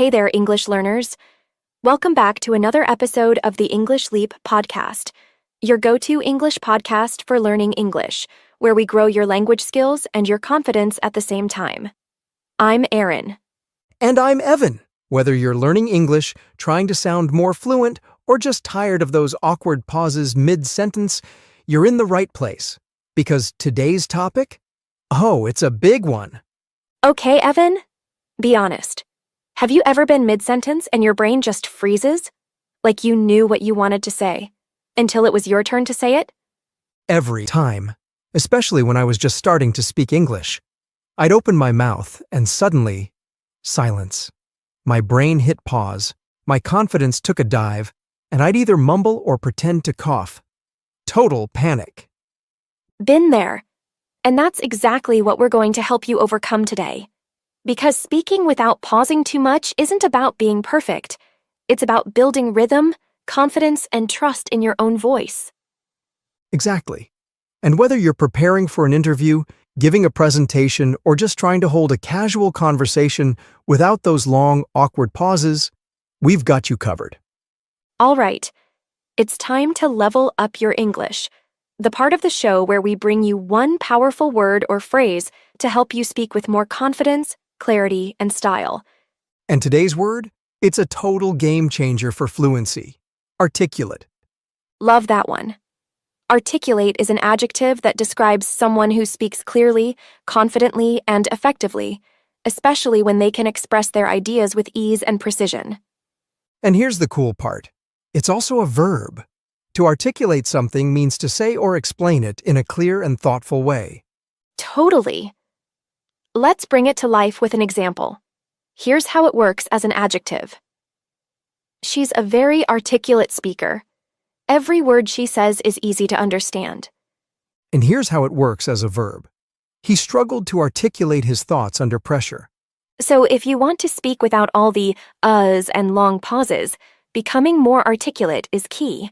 Hey there, English learners. Welcome back to another episode of the English Leap podcast, your go-to English podcast for learning English, where we grow your language skills and your confidence at the same time. I'm Erin. And I'm Evan. Whether you're learning English, trying to sound more fluent, or just tired of those awkward pauses mid-sentence, you're in the right place. Because today's topic? Oh, it's a big one. Okay, Evan, be honest. Have you ever been mid-sentence and your brain just freezes? Like you knew what you wanted to say, until it was your turn to say it? Every time. Especially when I was just starting to speak English. I'd open my mouth, and suddenly, silence. My brain hit pause, my confidence took a dive, and I'd either mumble or pretend to cough. Total panic. Been there. And that's exactly what we're going to help you overcome today. Because speaking without pausing too much isn't about being perfect. It's about building rhythm, confidence, and trust in your own voice. Exactly. And whether you're preparing for an interview, giving a presentation, or just trying to hold a casual conversation without those long, awkward pauses, we've got you covered. All right, it's time to level up your English, the part of the show where we bring you one powerful word or phrase to help you speak with more confidence, clarity, and style. And today's word? It's a total game changer for fluency. Articulate. Love that one. Articulate is an adjective that describes someone who speaks clearly, confidently, and effectively, especially when they can express their ideas with ease and precision. And here's the cool part. It's also a verb. To articulate something means to say or explain it in a clear and thoughtful way. Totally. Let's bring it to life with an example. Here's how it works as an adjective. She's a very articulate speaker. Every word she says is easy to understand. And here's how it works as a verb. He struggled to articulate his thoughts under pressure. So if you want to speak without all the uhs and long pauses, becoming more articulate is key.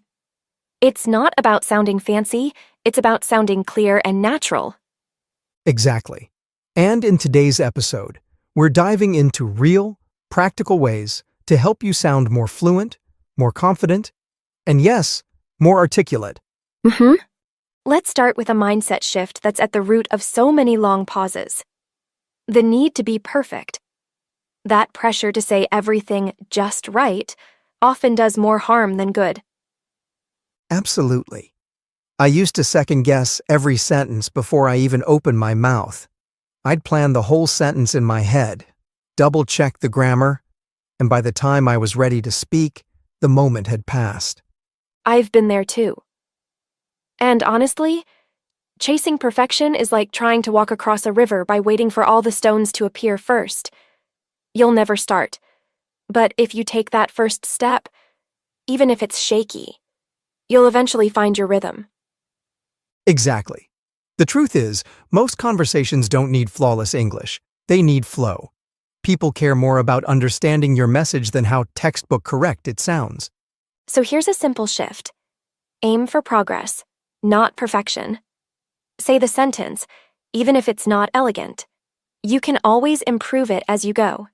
It's not about sounding fancy, it's about sounding clear and natural. Exactly. And in today's episode, we're diving into real, practical ways to help you sound more fluent, more confident, and yes, more articulate. Let's start with a mindset shift that's at the root of so many long pauses. The need to be perfect. That pressure to say everything just right often does more harm than good. Absolutely. I used to second-guess every sentence before I even opened my mouth. I'd plan the whole sentence in my head, double-check the grammar, and by the time I was ready to speak, the moment had passed. I've been there too. And honestly, chasing perfection is like trying to walk across a river by waiting for all the stones to appear first. You'll never start. But if you take that first step, even if it's shaky, you'll eventually find your rhythm. Exactly. The truth is, most conversations don't need flawless English. They need flow. People care more about understanding your message than how textbook correct it sounds. So here's a simple shift. Aim for progress, not perfection. Say the sentence, even if it's not elegant. You can always improve it as you go.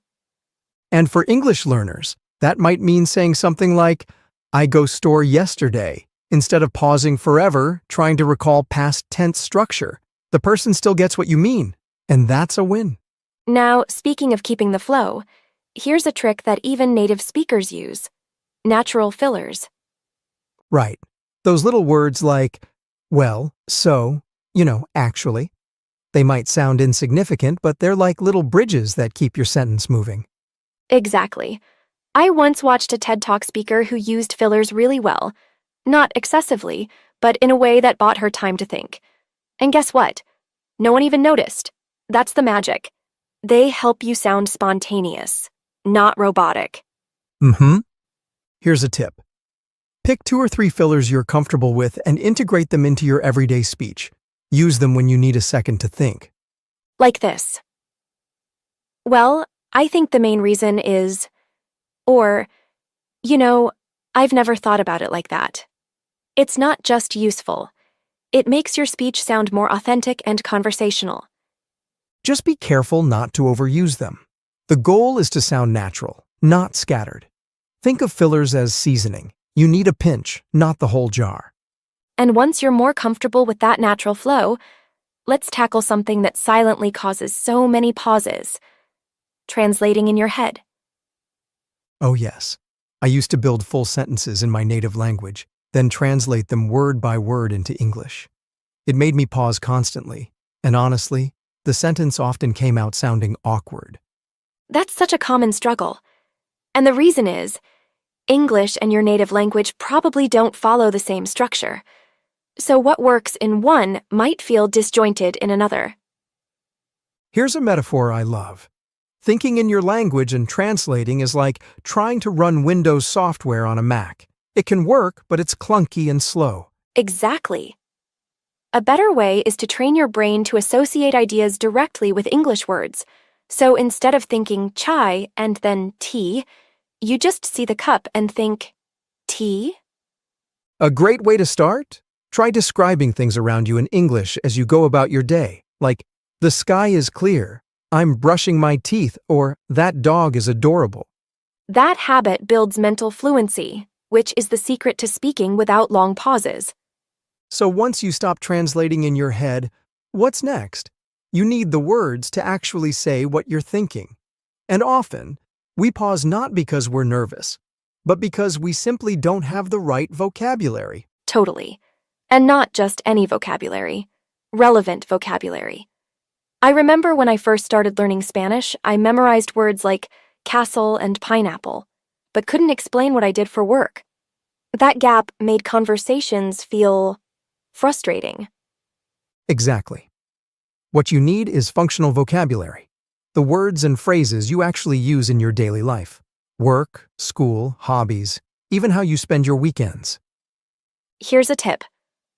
And for English learners, that might mean saying something like, I go store yesterday, instead of pausing forever trying to recall past tense structure. The person still gets what you mean, and that's a win. Now, speaking of keeping the flow, here's a trick that even native speakers use. Natural fillers. Right. Those little words like, well, so, actually. They might sound insignificant, but they're like little bridges that keep your sentence moving. Exactly. I once watched a TED Talk speaker who used fillers really well. Not excessively, but in a way that bought her time to think. And guess what? No one even noticed. That's the magic. They help you sound spontaneous, not robotic. Here's a tip. Pick 2 or 3 fillers you're comfortable with and integrate them into your everyday speech. Use them when you need a second to think. Like this. Well, I think the main reason is, or, I've never thought about it like that. It's not just useful. It makes your speech sound more authentic and conversational. Just be careful not to overuse them. The goal is to sound natural, not scattered. Think of fillers as seasoning. You need a pinch, not the whole jar. And once you're more comfortable with that natural flow, let's tackle something that silently causes so many pauses: translating in your head. Oh, yes. I used to build full sentences in my native language, then translate them word by word into English. It made me pause constantly, and honestly, the sentence often came out sounding awkward. That's such a common struggle. And the reason is, English and your native language probably don't follow the same structure. So what works in one might feel disjointed in another. Here's a metaphor I love. Thinking in your language and translating is like trying to run Windows software on a Mac. It can work, but it's clunky and slow. Exactly. A better way is to train your brain to associate ideas directly with English words. So instead of thinking chai and then tea, you just see the cup and think, tea? A great way to start? Try describing things around you in English as you go about your day, like, the sky is clear, I'm brushing my teeth, or that dog is adorable. That habit builds mental fluency, which is the secret to speaking without long pauses. So once you stop translating in your head, what's next? You need the words to actually say what you're thinking. And often, we pause not because we're nervous, but because we simply don't have the right vocabulary. Totally. And not just any vocabulary. Relevant vocabulary. I remember when I first started learning Spanish, I memorized words like castle and pineapple, but couldn't explain what I did for work. That gap made conversations feel frustrating. Exactly. What you need is functional vocabulary, the words and phrases you actually use in your daily life. Work, school, hobbies, even how you spend your weekends. Here's a tip.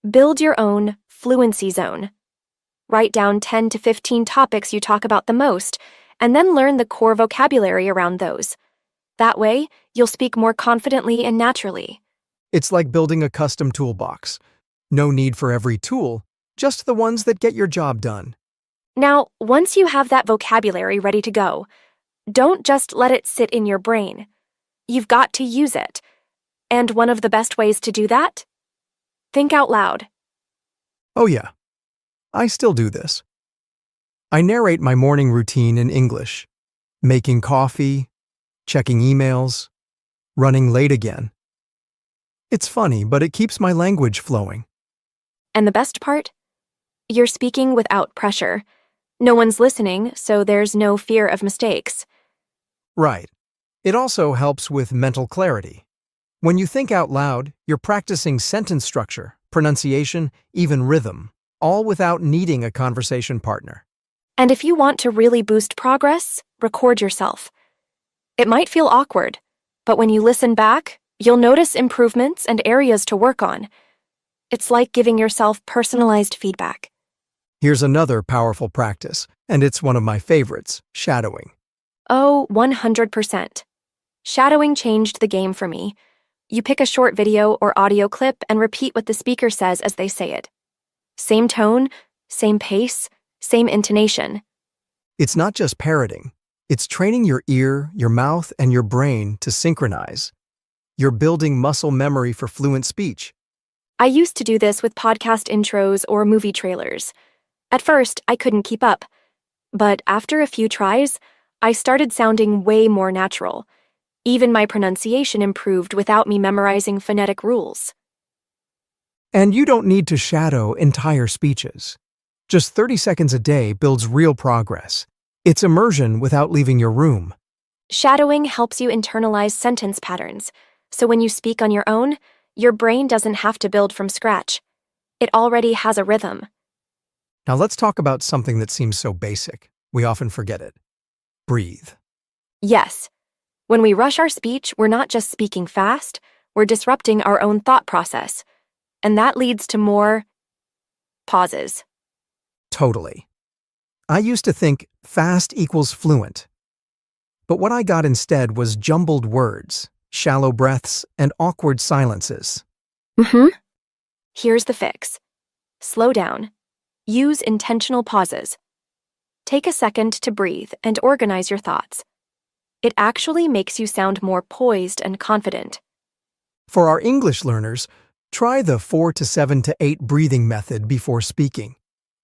Build your own fluency zone. Write down 10 to 15 topics you talk about the most, and then learn the core vocabulary around those. That way, you'll speak more confidently and naturally. It's like building a custom toolbox. No need for every tool, just the ones that get your job done. Now, once you have that vocabulary ready to go, don't just let it sit in your brain. You've got to use it. And one of the best ways to do that? Think out loud. Oh yeah, I still do this. I narrate my morning routine in English, making coffee, checking emails, running late again. It's funny, but it keeps my language flowing. And the best part? You're speaking without pressure. No one's listening, so there's no fear of mistakes. Right. It also helps with mental clarity. When you think out loud, you're practicing sentence structure, pronunciation, even rhythm, all without needing a conversation partner. And if you want to really boost progress, record yourself. It might feel awkward, but when you listen back, you'll notice improvements and areas to work on. It's like giving yourself personalized feedback. Here's another powerful practice, and it's one of my favorites, shadowing. Oh, 100%. Shadowing changed the game for me. You pick a short video or audio clip and repeat what the speaker says as they say it. Same tone, same pace, same intonation. It's not just parroting. It's training your ear, your mouth, and your brain to synchronize. You're building muscle memory for fluent speech. I used to do this with podcast intros or movie trailers. At first, I couldn't keep up. But after a few tries, I started sounding way more natural. Even my pronunciation improved without me memorizing phonetic rules. And you don't need to shadow entire speeches. Just 30 seconds a day builds real progress. It's immersion without leaving your room. Shadowing helps you internalize sentence patterns, so when you speak on your own, your brain doesn't have to build from scratch. It already has a rhythm. Now let's talk about something that seems so basic. We often forget it. Breathe. Yes. When we rush our speech, we're not just speaking fast, we're disrupting our own thought process. And that leads to more pauses. Totally. I used to think fast equals fluent. But what I got instead was jumbled words, shallow breaths, and awkward silences. Here's the fix. Slow down. Use intentional pauses. Take a second to breathe and organize your thoughts. It actually makes you sound more poised and confident. For our English learners, try the 4 to 7 to 8 breathing method before speaking.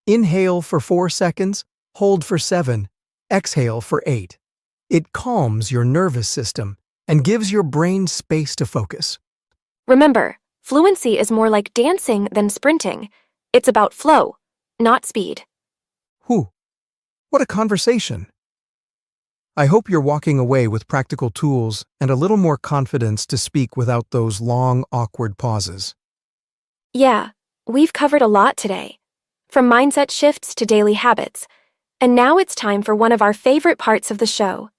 Inhale for 4 seconds, hold for 7, exhale for 8. It calms your nervous system and gives your brain space to focus. Remember, fluency is more like dancing than sprinting. It's about flow, not speed. Whew, what a conversation! I hope you're walking away with practical tools and a little more confidence to speak without those long, awkward pauses. Yeah, we've covered a lot today, from mindset shifts to daily habits. And now it's time for one of our favorite parts of the show.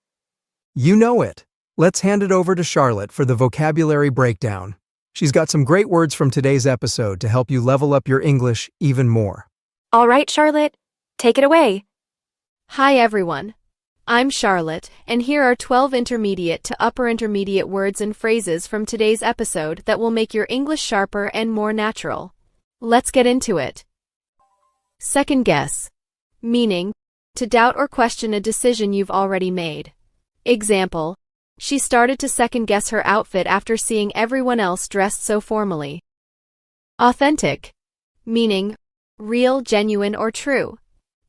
You know it. Let's hand it over to Charlotte for the vocabulary breakdown. She's got some great words from today's episode to help you level up your English even more. All right, Charlotte, take it away. Hi everyone. I'm Charlotte, and here are 12 intermediate to upper intermediate words and phrases from today's episode that will make your English sharper and more natural. Let's get into it. Second guess. Meaning, to doubt or question a decision you've already made. Example, she started to second guess her outfit after seeing everyone else dressed so formally. Authentic. Meaning, real, genuine, or true.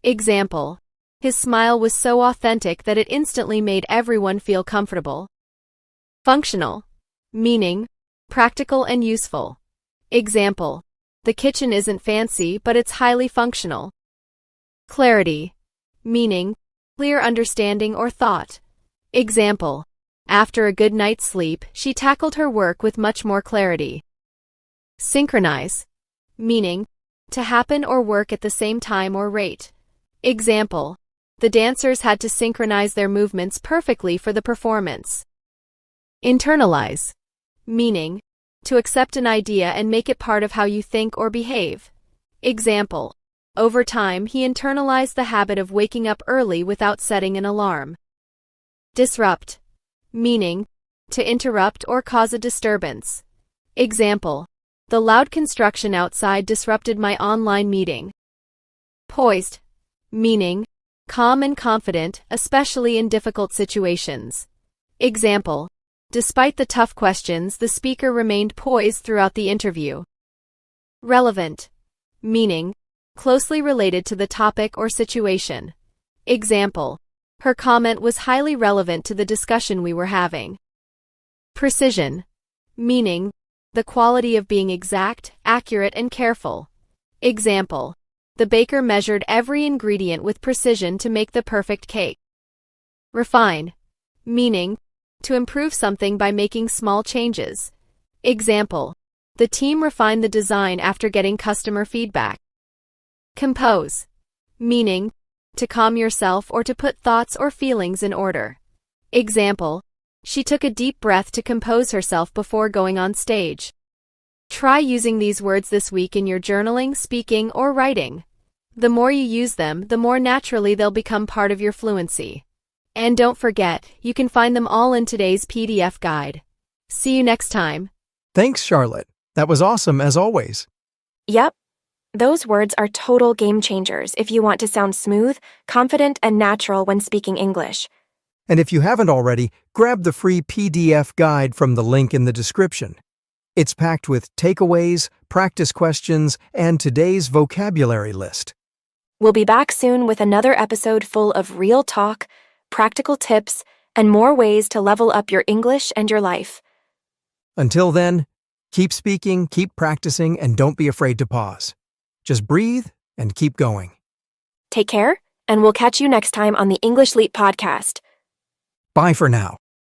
Example, his smile was so authentic that it instantly made everyone feel comfortable. Functional. Meaning, practical and useful. Example, the kitchen isn't fancy but it's highly functional. Clarity. Meaning, clear understanding or thought. Example, after a good night's sleep, she tackled her work with much more clarity. Synchronize. Meaning, to happen or work at the same time or rate. Example, the dancers had to synchronize their movements perfectly for the performance. Internalize. Meaning, to accept an idea and make it part of how you think or behave. Example, over time he internalized the habit of waking up early without setting an alarm. Disrupt. Meaning, to interrupt or cause a disturbance. Example, the loud construction outside disrupted my online meeting. Poised. Meaning, calm and confident, especially in difficult situations. Example, despite the tough questions, the speaker remained poised throughout the interview. Relevant. Meaning, closely related to the topic or situation. Example, her comment was highly relevant to the discussion we were having. Precision. Meaning, the quality of being exact, accurate, and careful. Example, the baker measured every ingredient with precision to make the perfect cake. Refine. Meaning, to improve something by making small changes. Example, the team refined the design after getting customer feedback. Compose. Meaning, to calm yourself or to put thoughts or feelings in order. Example, she took a deep breath to compose herself before going on stage. Try using these words this week in your journaling, speaking, or writing. The more you use them, the more naturally they'll become part of your fluency. And don't forget, you can find them all in today's PDF guide. See you next time. Thanks, Charlotte. That was awesome as always. Yep, those words are total game changers if you want to sound smooth, confident, and natural when speaking English. And if you haven't already, grab the free PDF guide from the link in the description. It's packed with takeaways, practice questions, and today's vocabulary list. We'll be back soon with another episode full of real talk, practical tips, and more ways to level up your English and your life. Until then, keep speaking, keep practicing, and don't be afraid to pause. Just breathe and keep going. Take care, and we'll catch you next time on the English Leap podcast. Bye for now.